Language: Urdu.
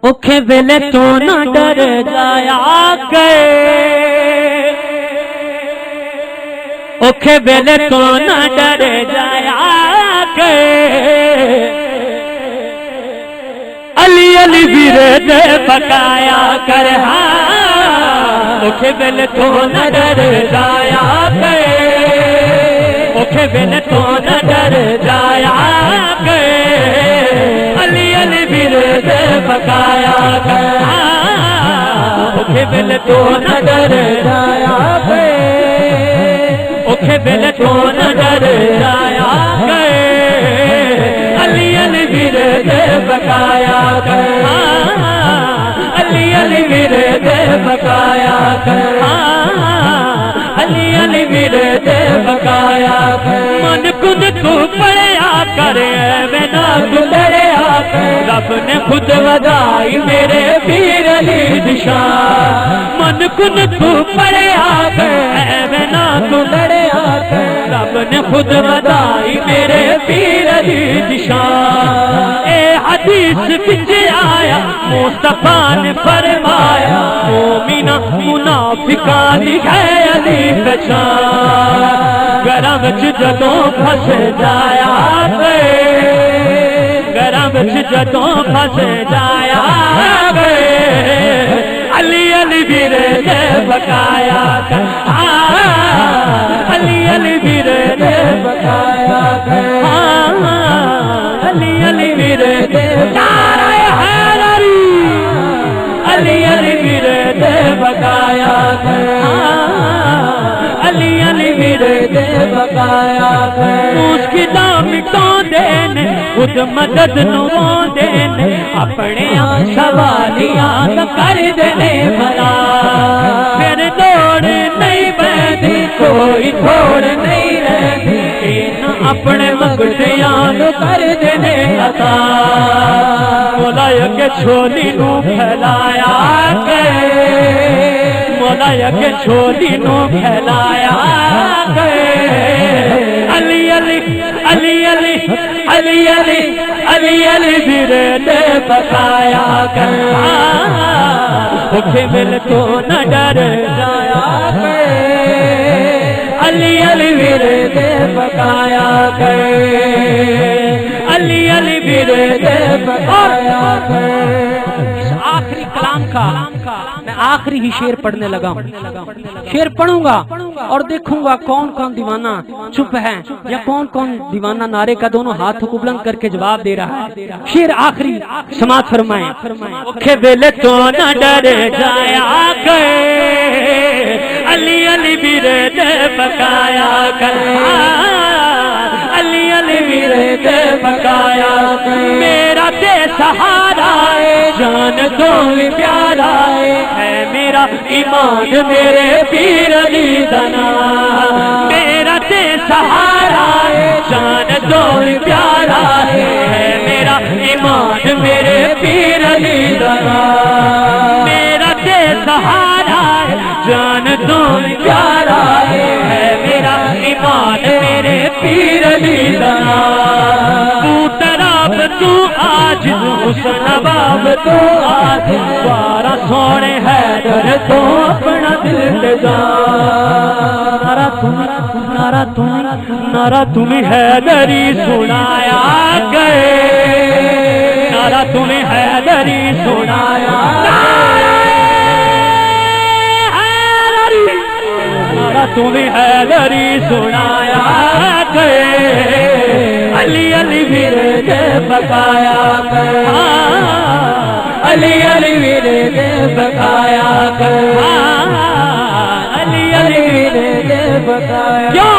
اوکھے ویلے تو نہ ڈر جایا گئے، اوکھے ویلے تو نہ ڈر جایا گئے، علی علی ورد پکایا کر اوکھے ویلے تو نہ ڈر جایا گئے، اوکھے ویلے تو نہ ڈر جایا گئے، علی علی ورد پکایا کر اوکھے ویلے تو نہ ڈر جایا گئے، اوکھے ویلے تو نہ ڈر جایا گئے، علی علی ورد پکایا کر علی علی ورد پکایا کر علی علی ورد پکایا کر من کن تو پڑھیا کرے میں نہ گزریا کر رب نے خود ودائی میرے پیر علی دی شان من کن تو پڑھیا کرے میں نہ گزریا کر رب نے خود ودائی میرے پیر علی دی شان اے حدیث وچ آیا مصطفیٰ نے فرمایا مومنہ منافقاں دی ہے علی پہچان گرم وچ جدوں پھس جایا گرم وچ جدوں پھس جایا علی علی ورد پکایا کر علی علی ورد پکایا کر علی علی ورد نعرہ حیدری علی علی ورد پکایا کر علی علی ورد پکایا کر مشکلاں مٹاندے نے خود مدد نواندے نے اپنے سوالیاں کر دے بھلا پھر دوڑ نہیں بہتی کوئی چھوڑ نہیں رہتی اپنے مقصدیاں کر دے عطا مولا کے چھولی نو پھیلایا گئے مولا کے چھولی نو پھیلایا گئے علی علی علی علی علی علی علی علی ورد پکایا کر اوکھے ویلے تو نہ ڈر جایا علی علی ورد پکایا کر علی علی ورد پکایا کر آخری کلام کا میں آخری ہی شعر پڑھنے لگا ہوں شعر پڑھوں گا اور دیکھوں گا کون کون دیوانہ چپ ہے یا کون کون دیوانہ نعرے کا دونوں ہاتھ کو بلند کر کے جواب دے رہا ہے شعر آخری سماعت فرمائیں اوکھے ویلے تو نہ ڈر جایا گئے علی علی ورد پکایا کر علی علی ورد پکایا کر میرا تے سہارا ہے جان تو بھی پیارا ہے میرا ایمان میرے پیر علی دنا میرا تے سہارا ہے جان تو بھی پیارا ہے میرا ایمان میرے پیر علی دنا میرا تے سہارا ہے جان تو بھی پیارا ہے میرا ایمان میرے پیر علی دنا تو آج حسن باب تو آج دوارا سونے حیدر تو اپنا دل دے جا نعرہ تمہیں حیدری سنایا گئے نعرہ تمہیں حیدری سنایا نعرہ تمہیں حیدری سنایا گئے علی علی ورد پکایا کر علی علی ورد پکایا کر علی علی ورد پکایا